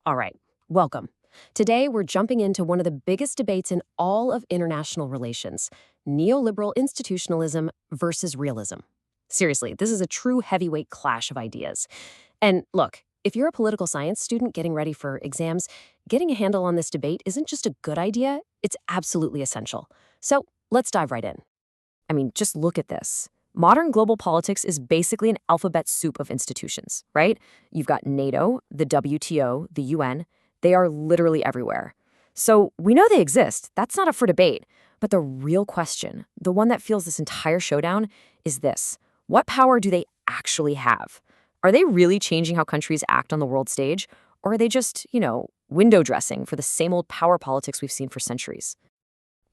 All right, welcome. Today, we're jumping into one of the biggest debates in all of international relations: neoliberal institutionalism versus realism. Seriously, this is a true heavyweight clash of ideas. And look, if you're a political science student getting ready for exams, getting a handle on this debate isn't just a good idea, it's absolutely essential. So let's dive right in. I mean, just look at this. Modern global politics is basically an alphabet soup of institutions, right? You've got NATO, the WTO, the UN. They are literally everywhere. So we know they exist. That's not up for debate. But the real question, the one that fuels this entire showdown, is this: what power do they actually have? Are they really changing how countries act on the world stage? Or are they just, window dressing for the same old power politics we've seen for centuries?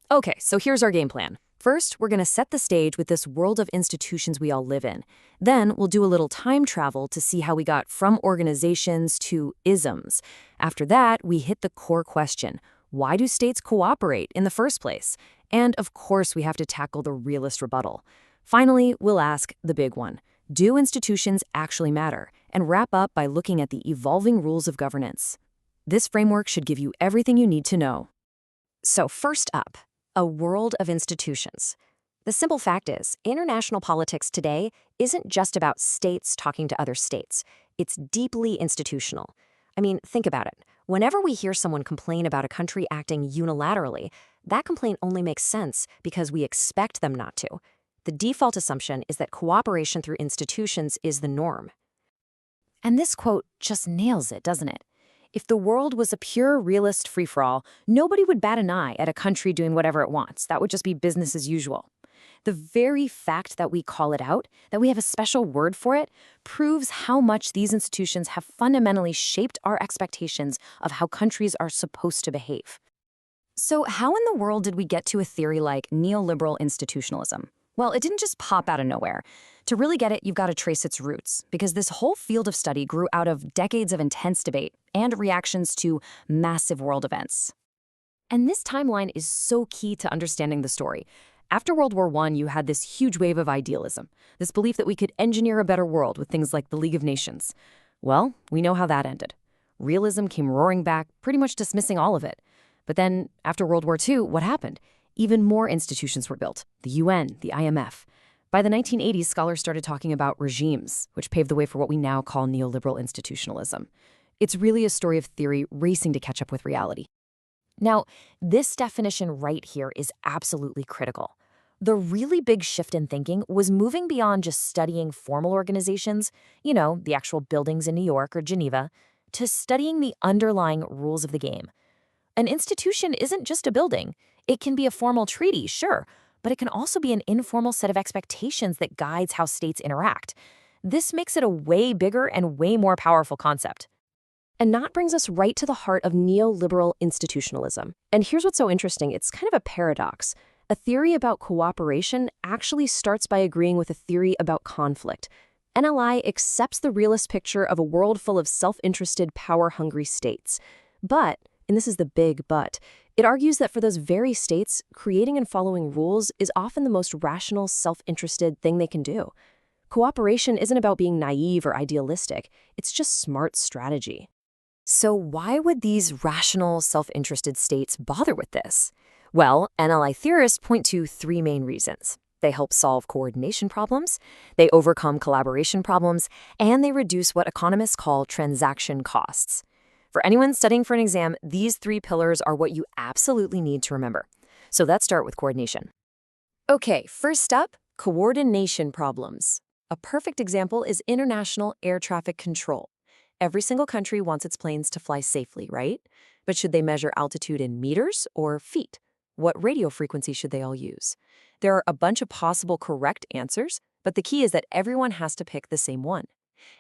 Okay, so here's our game plan. First, we're going to set the stage with this world of institutions we all live in. Then we'll do a little time travel to see how we got from organizations to isms. After that, we hit the core question: why do states cooperate in the first place? And of course, we have to tackle the realist rebuttal. Finally, we'll ask the big one: do institutions actually matter? And wrap up by looking at the evolving rules of governance. This framework should give you everything you need to know. So first up, a world of institutions. The simple fact is, international politics today isn't just about states talking to other states. It's deeply institutional. I mean, think about it. Whenever we hear someone complain about a country acting unilaterally, that complaint only makes sense because we expect them not to. The default assumption is that cooperation through institutions is the norm. And this quote just nails it, doesn't it? If the world was a pure realist free-for-all, nobody would bat an eye at a country doing whatever it wants. That would just be business as usual. The very fact that we call it out, that we have a special word for it, proves how much these institutions have fundamentally shaped our expectations of how countries are supposed to behave. So how in the world did we get to a theory like neoliberal institutionalism? Well, it didn't just pop out of nowhere. To really get it, you've got to trace its roots, because this whole field of study grew out of decades of intense debate and reactions to massive world events. And this timeline is so key to understanding the story. After World War I, you had this huge wave of idealism, this belief that we could engineer a better world with things like the League of Nations. Well, we know how that ended. Realism came roaring back, pretty much dismissing all of it. But then, after World War II, what happened? Even more institutions were built: the UN, the IMF. By the 1980s, scholars started talking about regimes, which paved the way for what we now call neoliberal institutionalism. It's really a story of theory racing to catch up with reality. Now, this definition right here is absolutely critical. The really big shift in thinking was moving beyond just studying formal organizations, the actual buildings in New York or Geneva, to studying the underlying rules of the game. An institution isn't just a building. It can be a formal treaty, sure, but it can also be an informal set of expectations that guides how states interact. This makes it a way bigger and way more powerful concept. And that brings us right to the heart of neoliberal institutionalism. And here's what's so interesting: it's kind of a paradox. A theory about cooperation actually starts by agreeing with a theory about conflict. NLI accepts the realist picture of a world full of self-interested, power-hungry states. But, and this is the big but, it argues that for those very states, creating and following rules is often the most rational, self-interested thing they can do. Cooperation isn't about being naive or idealistic. It's just smart strategy. So why would these rational, self-interested states bother with this? Well, NLI theorists point to three main reasons. They help solve coordination problems, they overcome collaboration problems, and they reduce what economists call transaction costs. For anyone studying for an exam, these three pillars are what you absolutely need to remember. So let's start with coordination. Okay, first up, coordination problems. A perfect example is international air traffic control. Every single country wants its planes to fly safely, right? But should they measure altitude in meters or feet? What radio frequency should they all use? There are a bunch of possible correct answers, but the key is that everyone has to pick the same one.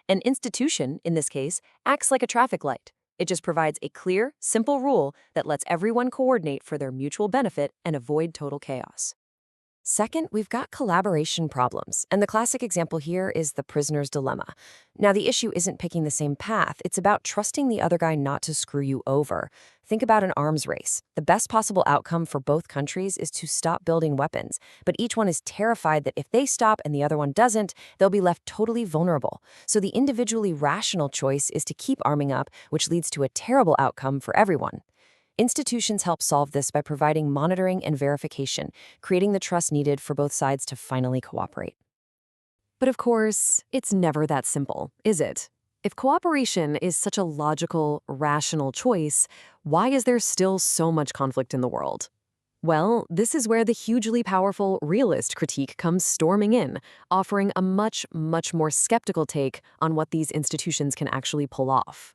An institution, in this case, acts like a traffic light. It just provides a clear, simple rule that lets everyone coordinate for their mutual benefit and avoid total chaos. Second, we've got collaboration problems, and the classic example here is the prisoner's dilemma. Now, the issue isn't picking the same path, it's about trusting the other guy not to screw you over. Think about an arms race. The best possible outcome for both countries is to stop building weapons, but each one is terrified that if they stop and the other one doesn't, they'll be left totally vulnerable. So the individually rational choice is to keep arming up, which leads to a terrible outcome for everyone. Institutions help solve this by providing monitoring and verification, creating the trust needed for both sides to finally cooperate. But of course, it's never that simple, is it? If cooperation is such a logical, rational choice, why is there still so much conflict in the world? Well, this is where the hugely powerful realist critique comes storming in, offering a much more skeptical take on what these institutions can actually pull off.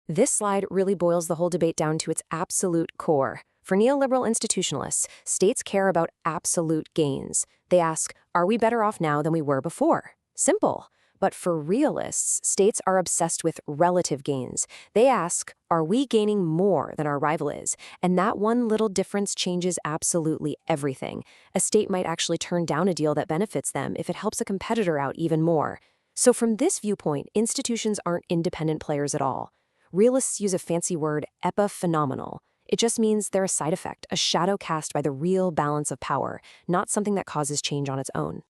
This slide really boils the whole debate down to its absolute core. For neoliberal institutionalists, states care about absolute gains. They ask, are we better off now than we were before? Simple. But for realists, states are obsessed with relative gains. They ask, are we gaining more than our rival is? And that one little difference changes absolutely everything. A state might actually turn down a deal that benefits them if it helps a competitor out even more. So from this viewpoint, institutions aren't independent players at all. Realists use a fancy word, epiphenomenal. It just means they're a side effect, a shadow cast by the real balance of power, not something that causes change on its own.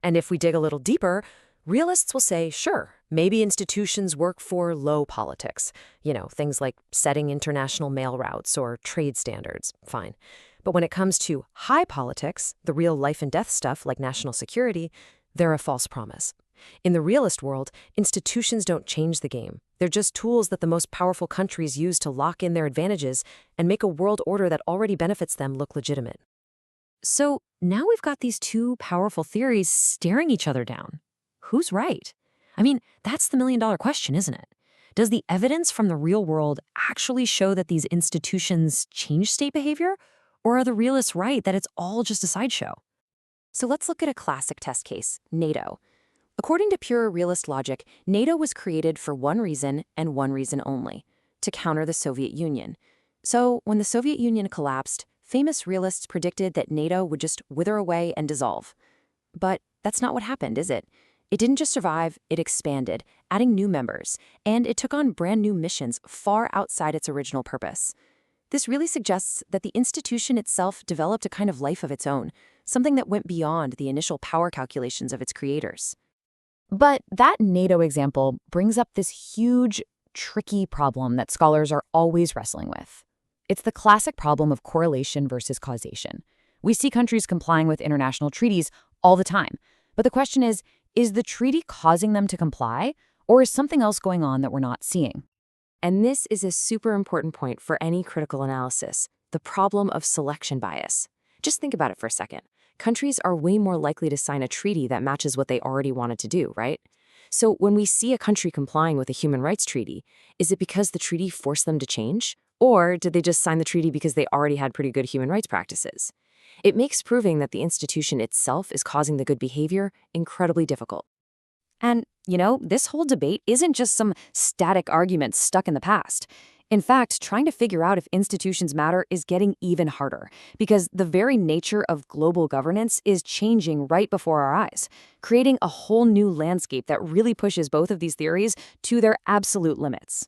And if we dig a little deeper, realists will say, sure, maybe institutions work for low politics. Things like setting international mail routes or trade standards, fine. But when it comes to high politics, the real life and death stuff like national security, they're a false promise. In the realist world, institutions don't change the game. They're just tools that the most powerful countries use to lock in their advantages and make a world order that already benefits them look legitimate. So now we've got these two powerful theories staring each other down. Who's right? I mean, that's the million-dollar question, isn't it? Does the evidence from the real world actually show that these institutions change state behavior? Or are the realists right that it's all just a sideshow? So let's look at a classic test case, NATO. According to pure realist logic, NATO was created for one reason and one reason only, to counter the Soviet Union. So when the Soviet Union collapsed, famous realists predicted that NATO would just wither away and dissolve. But that's not what happened, is it? It didn't just survive, it expanded, adding new members, and it took on brand new missions far outside its original purpose. This really suggests that the institution itself developed a kind of life of its own, something that went beyond the initial power calculations of its creators. But that NATO example brings up this huge, tricky problem that scholars are always wrestling with. It's the classic problem of correlation versus causation. We see countries complying with international treaties all the time, but the question is the treaty causing them to comply, or is something else going on that we're not seeing? And this is a super important point for any critical analysis, the problem of selection bias. Just think about it for a second. Countries are way more likely to sign a treaty that matches what they already wanted to do, right? So when we see a country complying with a human rights treaty, is it because the treaty forced them to change? Or did they just sign the treaty because they already had pretty good human rights practices? It makes proving that the institution itself is causing the good behavior incredibly difficult. And, this whole debate isn't just some static argument stuck in the past. In fact, trying to figure out if institutions matter is getting even harder because the very nature of global governance is changing right before our eyes, creating a whole new landscape that really pushes both of these theories to their absolute limits.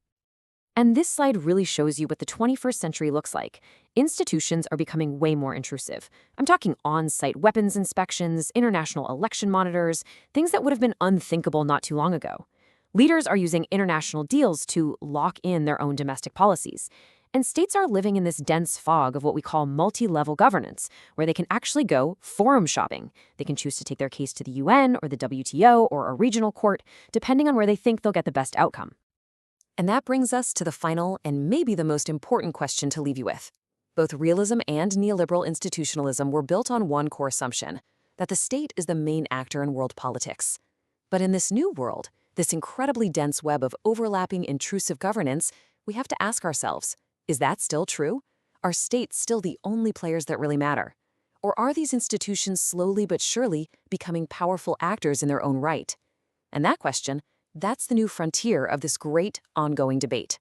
And this slide really shows you what the 21st century looks like. Institutions are becoming way more intrusive. I'm talking on-site weapons inspections, international election monitors, things that would have been unthinkable not too long ago. Leaders are using international deals to lock in their own domestic policies. And states are living in this dense fog of what we call multi-level governance, where they can actually go forum shopping. They can choose to take their case to the UN or the WTO or a regional court, depending on where they think they'll get the best outcome. And that brings us to the final and maybe the most important question to leave you with. Both realism and neoliberal institutionalism were built on one core assumption, that the state is the main actor in world politics. But in this new world, this incredibly dense web of overlapping intrusive governance, we have to ask ourselves, is that still true? Are states still the only players that really matter? Or are these institutions slowly but surely becoming powerful actors in their own right? And that question, that's the new frontier of this great ongoing debate.